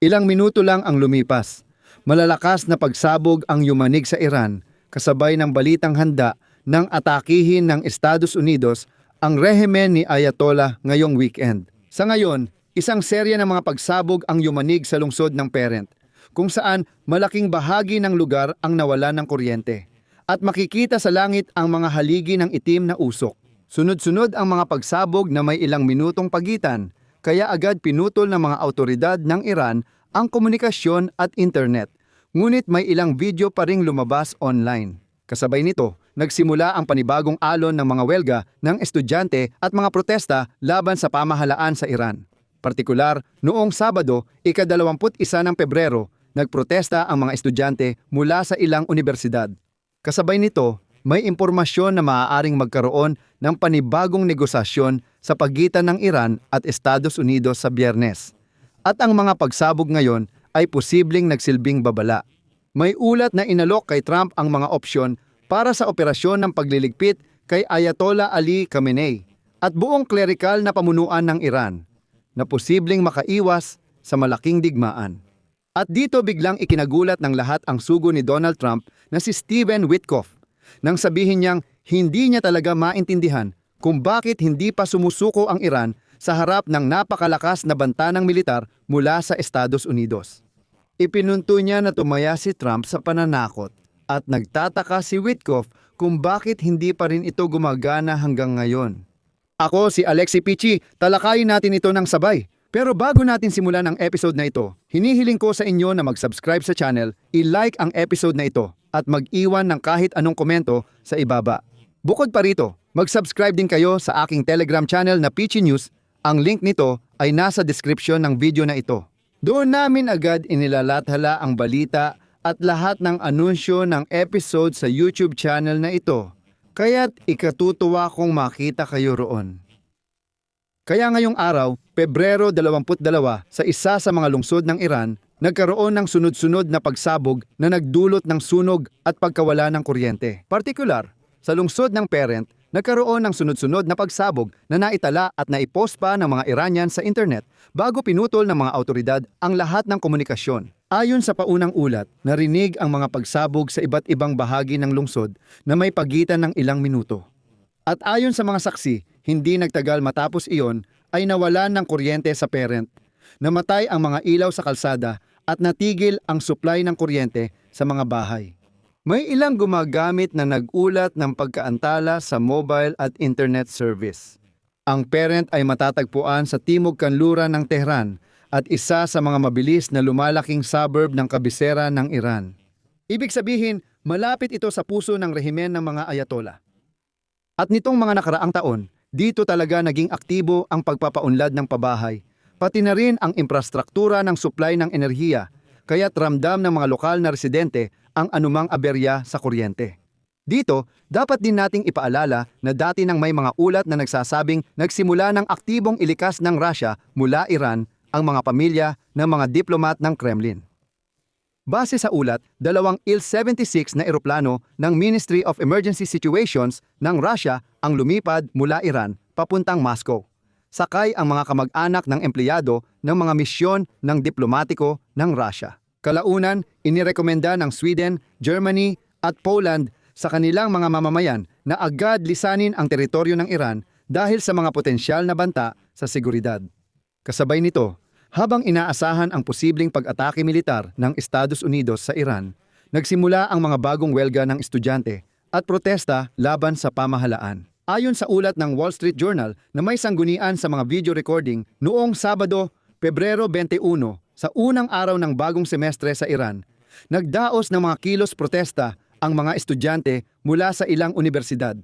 Ilang minuto lang ang lumipas. Malalakas na pagsabog ang yumanig sa Iran kasabay ng balitang handa ng atakihin ng Estados Unidos ang rehimen ni Ayatollah ngayong weekend. Sa ngayon, isang serya ng mga pagsabog ang yumanig sa lungsod ng Parent, kung saan malaking bahagi ng lugar ang nawala ng kuryente. At makikita sa langit ang mga haligi ng itim na usok. Sunod-sunod ang mga pagsabog na may ilang minutong pagitan, kaya agad pinutol ng mga autoridad ng Iran ang komunikasyon at internet. Ngunit may ilang video pa ring lumabas online. Kasabay nito, nagsimula ang panibagong alon ng mga welga ng estudyante at mga protesta laban sa pamahalaan sa Iran. Partikular, noong Sabado, ika-21 ng Pebrero, nagprotesta ang mga estudyante mula sa ilang universidad. Kasabay nito, may impormasyon na maaaring magkaroon ng panibagong negosasyon sa pagitan ng Iran at Estados Unidos sa Biyernes. At ang mga pagsabog ngayon ay posibleng nagsilbing babala. May ulat na inalok kay Trump ang mga opsyon para sa operasyon ng pagliligpit kay Ayatollah Ali Khamenei at buong klerikal na pamunuan ng Iran na posibleng makaiwas sa malaking digmaan. At dito biglang ikinagulat ng lahat ang sugo ni Donald Trump na si Stephen Witkoff nang sabihin niyang hindi niya talaga maintindihan kung bakit hindi pa sumusuko ang Iran sa harap ng napakalakas na banta ng militar mula sa Estados Unidos. Ipinunto niya na tumaya si Trump sa pananakot at nagtataka si Witkoff kung bakit hindi pa rin ito gumagana hanggang ngayon. Ako si Alexi Pichi, talakayin natin ito ng sabay. Pero bago natin simulan ang episode na ito, hinihiling ko sa inyo na mag-subscribe sa channel, i-like ang episode na ito at mag-iwan ng kahit anong komento sa ibaba. Bukod pa rito, mag-subscribe din kayo sa aking Telegram channel na Pichi News. Ang link nito ay nasa description ng video na ito. Doon namin agad inilalathala ang balita at lahat ng anunsyo ng episode sa YouTube channel na ito. Kaya't ikatutuwa kong makita kayo roon. Kaya ngayong araw, Pebrero 22, sa isa sa mga lungsod ng Iran, nagkaroon ng sunod-sunod na pagsabog na nagdulot ng sunog at pagkawala ng kuryente. Partikular, sa lungsod ng Parent, nagkaroon ng sunod-sunod na pagsabog na naitala at naipost pa ng mga Iranian sa internet bago pinutol ng mga autoridad ang lahat ng komunikasyon. Ayon sa paunang ulat, narinig ang mga pagsabog sa iba't ibang bahagi ng lungsod na may pagitan ng ilang minuto. At ayon sa mga saksi, hindi nagtagal matapos iyon ay nawalan ng kuryente sa Parent. Namatay ang mga ilaw sa kalsada at natigil ang supply ng kuryente sa mga bahay. May ilang gumagamit na nag-ulat ng pagkaantala sa mobile at internet service. Ang Parent ay matatagpuan sa timog kanluran ng Tehran at isa sa mga mabilis na lumalaking suburb ng kabisera ng Iran. Ibig sabihin, malapit ito sa puso ng rehimen ng mga Ayatollah. At nitong mga nakaraang taon, dito talaga naging aktibo ang pagpapaunlad ng pabahay, pati na rin ang infrastruktura ng supply ng enerhiya, kaya't ramdam ng mga lokal na residente ang anumang aberya sa kuryente. Dito, dapat din nating ipaalala na dati nang may mga ulat na nagsasabing nagsimula ng aktibong ilikas ng Russia mula Iran ang mga pamilya ng mga diplomat ng Kremlin. Base sa ulat, 2 Il-76 na eroplano ng Ministry of Emergency Situations ng Russia ang lumipad mula Iran papuntang Moscow. Sakay ang mga kamag-anak ng empleyado ng mga misyon ng diplomatiko ng Russia. Kalaunan, inirekomenda ng Sweden, Germany at Poland sa kanilang mga mamamayan na agad lisanin ang teritoryo ng Iran dahil sa mga potensyal na banta sa seguridad. Kasabay nito, habang inaasahan ang posibleng pag-atake militar ng Estados Unidos sa Iran, nagsimula ang mga bagong welga ng estudyante at protesta laban sa pamahalaan. Ayon sa ulat ng Wall Street Journal na may sanggunian sa mga video recording noong Sabado, Pebrero 21, sa unang araw ng bagong semestre sa Iran, nagdaos ng mga kilos protesta ang mga estudyante mula sa ilang universidad.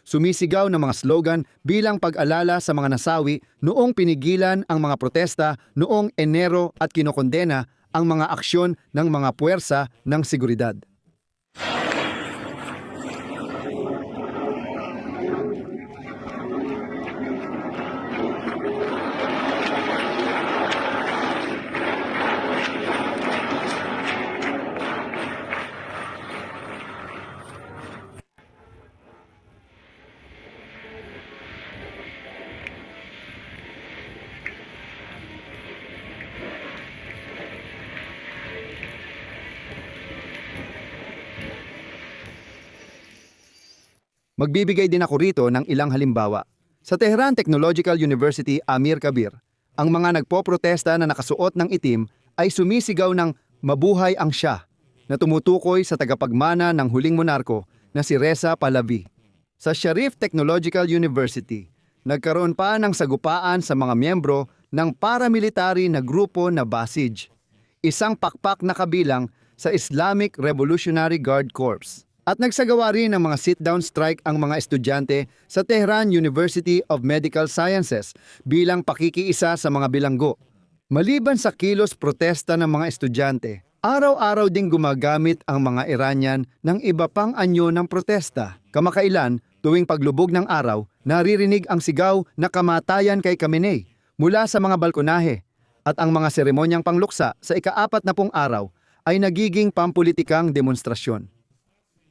Sumisigaw ng mga slogan bilang pag-alala sa mga nasawi noong pinigilan ang mga protesta noong Enero at kinokondena ang mga aksyon ng mga puwersa ng seguridad. Magbibigay din ako rito ng ilang halimbawa. Sa Tehran Technological University Amir Kabir, ang mga nagpoprotesta na nakasuot ng itim ay sumisigaw ng "Mabuhay ang Shah" na tumutukoy sa tagapagmana ng huling monarko na si Reza Pahlavi. Sa Sharif Technological University, nagkaroon pa ng sagupaan sa mga miyembro ng paramilitary na grupo na Basij, isang pakpak na kabilang sa Islamic Revolutionary Guard Corps. At nagsagawa rin ng mga sit-down strike ang mga estudyante sa Tehran University of Medical Sciences bilang pakikiisa sa mga bilanggo. Maliban sa kilos protesta ng mga estudyante, araw-araw ding gumagamit ang mga Iranian ng iba pang anyo ng protesta. Kamakailan, tuwing paglubog ng araw, naririnig ang sigaw na "Kamatayan kay Khamenei" mula sa mga balkonahe, at ang mga seremonyang pangluksa sa ika-40 araw ay nagiging pampulitikang demonstrasyon.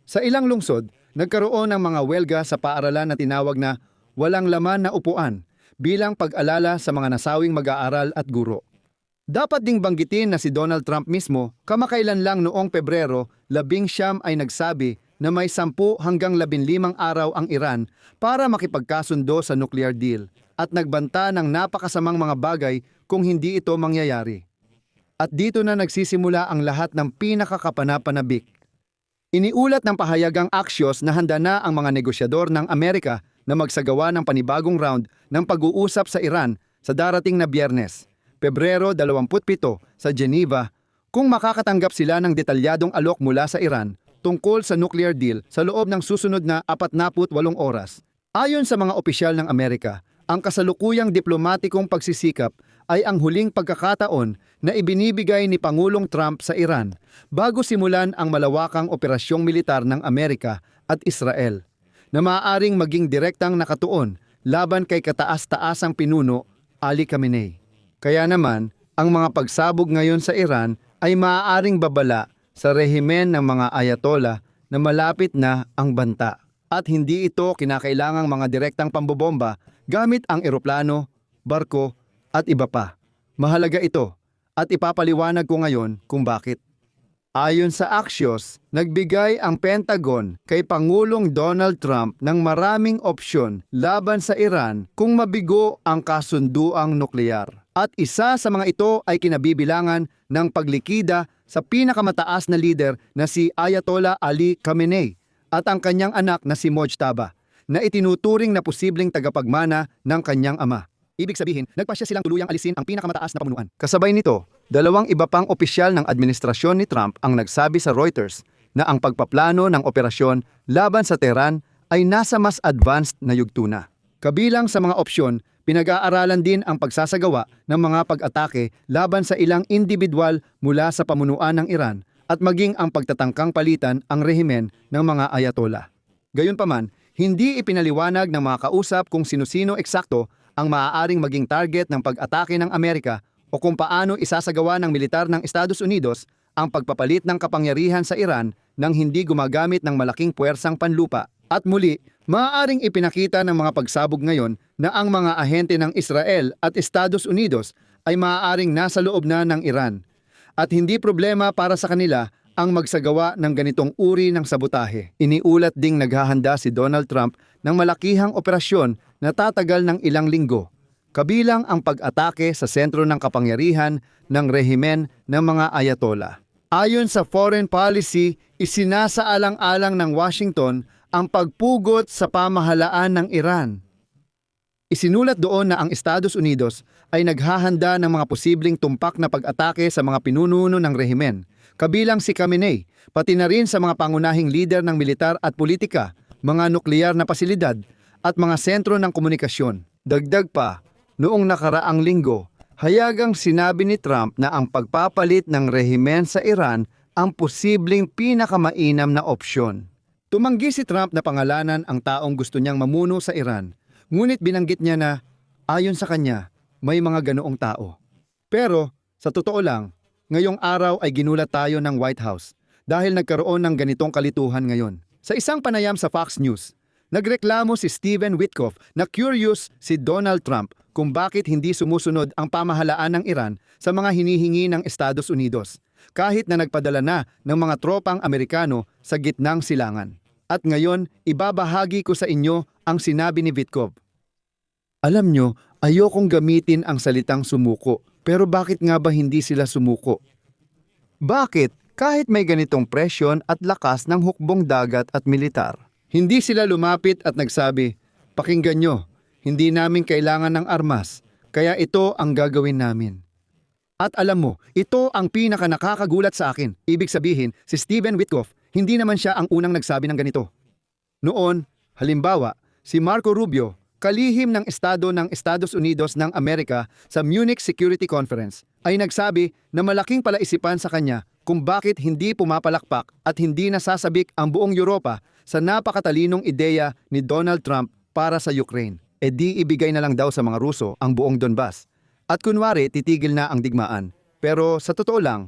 Sa ilang lungsod, nagkaroon ng mga welga sa paaralan na tinawag na "walang laman na upuan" bilang pag-alala sa mga nasawing mag-aaral at guro. Dapat ding banggitin na si Donald Trump mismo, kamakailan lang noong Pebrero, 19 ay nagsabi na may 10 hanggang 15 araw ang Iran para makipagkasundo sa nuclear deal at nagbanta ng napakasamang mga bagay kung hindi ito mangyayari. At dito na nagsisimula ang lahat ng pinakakapanapanabik. Iniulat ng pahayagang Axios na handa na ang mga negosyador ng Amerika na magsagawa ng panibagong round ng pag-uusap sa Iran sa darating na Biyernes, Pebrero 27 sa Geneva, kung makakatanggap sila ng detalyadong alok mula sa Iran tungkol sa nuclear deal sa loob ng susunod na 48 oras. Ayon sa mga opisyal ng Amerika, ang kasalukuyang diplomatikong pagsisikap ay ang huling pagkakataon na ibinibigay ni Pangulong Trump sa Iran bago simulan ang malawakang operasyong militar ng Amerika at Israel na maaaring maging direktang nakatuon laban kay kataas-taasang pinuno Ali Khamenei. Kaya naman, ang mga pagsabog ngayon sa Iran ay maaaring babala sa rehimen ng mga ayatollah na malapit na ang banta. At hindi ito kinakailangang mga direktang pambobomba gamit ang eroplano, barko, at iba pa. Mahalaga ito at ipapaliwanag ko ngayon kung bakit. Ayon sa Axios, nagbigay ang Pentagon kay Pangulong Donald Trump ng maraming opsyon laban sa Iran kung mabigo ang kasunduang nuklear. At isa sa mga ito ay kinabibilangan ng paglikida sa pinakamataas na lider na si Ayatollah Ali Khamenei at ang kanyang anak na si Mojtaba, na itinuturing na posibleng tagapagmana ng kanyang ama. Ibig sabihin, nagpasya silang tuluyang alisin ang pinakamataas na pamunuan. Kasabay nito, 2 iba pang opisyal ng administrasyon ni Trump ang nagsabi sa Reuters na ang pagpaplano ng operasyon laban sa Tehran ay nasa mas advanced na yugto na. Kabilang sa mga opsyon, pinag-aaralan din ang pagsasagawa ng mga pag-atake laban sa ilang individual mula sa pamunuan ng Iran at maging ang pagtatangkang palitan ang rehimen ng mga ayatollah. Gayunpaman, hindi ipinaliwanag ng mga kausap kung sino-sino eksakto ang maaaring maging target ng pag-atake ng Amerika o kung paano isasagawa ng militar ng Estados Unidos ang pagpapalit ng kapangyarihan sa Iran nang hindi gumagamit ng malaking puwersang panlupa. At muli, maaaring ipinakita ng mga pagsabog ngayon na ang mga ahente ng Israel at Estados Unidos ay maaaring nasa loob na ng Iran. At hindi problema para sa kanila ang magsagawa ng ganitong uri ng sabotahe. Iniulat ding naghahanda si Donald Trump ng malakihang operasyon na tatagal ng ilang linggo, kabilang ang pag-atake sa sentro ng kapangyarihan ng rehimen ng mga ayatollah. Ayon sa foreign policy, isinasaalang-alang ng Washington ang pagpugot sa pamahalaan ng Iran. Isinulat doon na ang Estados Unidos ay naghahanda ng mga posibleng tumpak na pag-atake sa mga pinununo ng rehimen, kabilang si Khamenei, pati na rin sa mga pangunahing lider ng militar at politika, mga nuklear na pasilidad, at mga sentro ng komunikasyon. Dagdag pa, noong nakaraang linggo, hayagang sinabi ni Trump na ang pagpapalit ng rehimen sa Iran ang posibleng pinakamainam na opsyon. Tumanggi si Trump na pangalanan ang taong gusto niyang mamuno sa Iran, ngunit binanggit niya na, ayon sa kanya, may mga ganoong tao. Pero, sa totoo lang, ngayong araw ay ginulat tayo ng White House dahil nagkaroon ng ganitong kalituhan ngayon. Sa isang panayam sa Fox News, nagreklamo si Stephen Witkoff na curious si Donald Trump kung bakit hindi sumusunod ang pamahalaan ng Iran sa mga hinihingi ng Estados Unidos, kahit na nagpadala na ng mga tropang Amerikano sa gitnang silangan. At ngayon, ibabahagi ko sa inyo ang sinabi ni Vitkov. Alam nyo, ayokong gamitin ang salitang sumuko, pero bakit nga ba hindi sila sumuko? Bakit? Kahit may ganitong presyon at lakas ng hukbong dagat at militar. Hindi sila lumapit at nagsabi, pakinggan nyo, hindi namin kailangan ng armas, kaya ito ang gagawin namin. At alam mo, ito ang pinaka nakakagulat sa akin. Ibig sabihin, si Steven Witkoff, hindi naman siya ang unang nagsabi ng ganito. Noon, halimbawa, si Marco Rubio, kalihim ng Estado ng Estados Unidos ng Amerika sa Munich Security Conference, ay nagsabi na malaking palaisipan sa kanya kung bakit hindi pumapalakpak at hindi nasasabik ang buong Europa sa napakatalinong ideya ni Donald Trump para sa Ukraine. E di ibigay na lang daw sa mga Ruso ang buong Donbas. At kunwari titigil na ang digmaan. Pero sa totoo lang,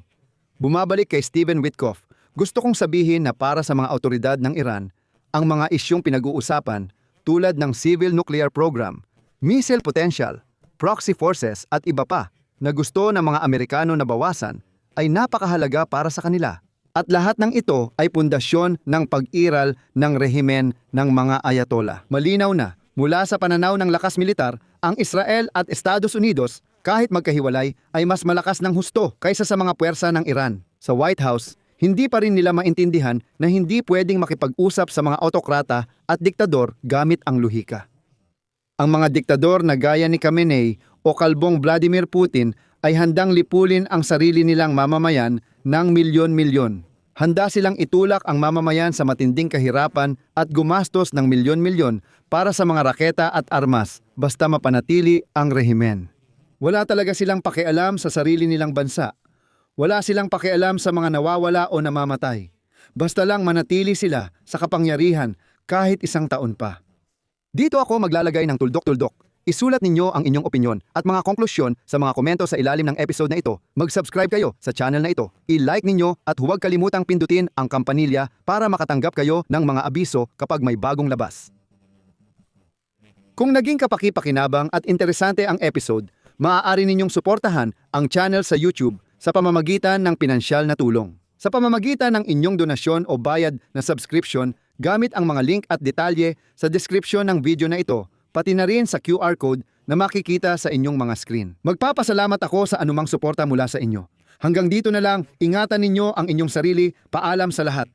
bumabalik kay Steven Witkoff, gusto kong sabihin na para sa mga autoridad ng Iran, ang mga isyong pinag-uusapan tulad ng civil nuclear program, missile potential, proxy forces at iba pa na gusto ng mga Amerikano na bawasan ay napakahalaga para sa kanila. At lahat ng ito ay pundasyon ng pag-iral ng rehimen ng mga ayatollah. Malinaw na, mula sa pananaw ng lakas militar, ang Israel at Estados Unidos, kahit magkahiwalay, ay mas malakas ng husto kaysa sa mga puwersa ng Iran. Sa White House, hindi pa rin nila maintindihan na hindi pwedeng makipag-usap sa mga autokrata at diktador gamit ang luhika. Ang mga diktador na gaya ni Khamenei o kalbong Vladimir Putin ay handang lipulin ang sarili nilang mamamayan ng milyon-milyon. Handa silang itulak ang mamamayan sa matinding kahirapan at gumastos ng milyon-milyon para sa mga raketa at armas basta mapanatili ang rehimen. Wala talaga silang pakialam sa sarili nilang bansa. Wala silang pakialam sa mga nawawala o namamatay. Basta lang manatili sila sa kapangyarihan kahit isang taon pa. Dito ako maglalagay ng tuldok-tuldok. Isulat ninyo ang inyong opinyon at mga konklusyon sa mga komento sa ilalim ng episode na ito. Mag-subscribe kayo sa channel na ito. I-like ninyo at huwag kalimutang pindutin ang kampanilya para makatanggap kayo ng mga abiso kapag may bagong labas. Kung naging kapaki-pakinabang at interesante ang episode, maaari ninyong suportahan ang channel sa YouTube sa pamamagitan ng pinansyal na tulong. Sa pamamagitan ng inyong donasyon o bayad na subscription gamit ang mga link at detalye sa description ng video na ito, pati na rin sa QR code na makikita sa inyong mga screen. Magpapasalamat ako sa anumang suporta mula sa inyo. Hanggang dito na lang, ingatan ninyo ang inyong sarili. Paalam sa lahat.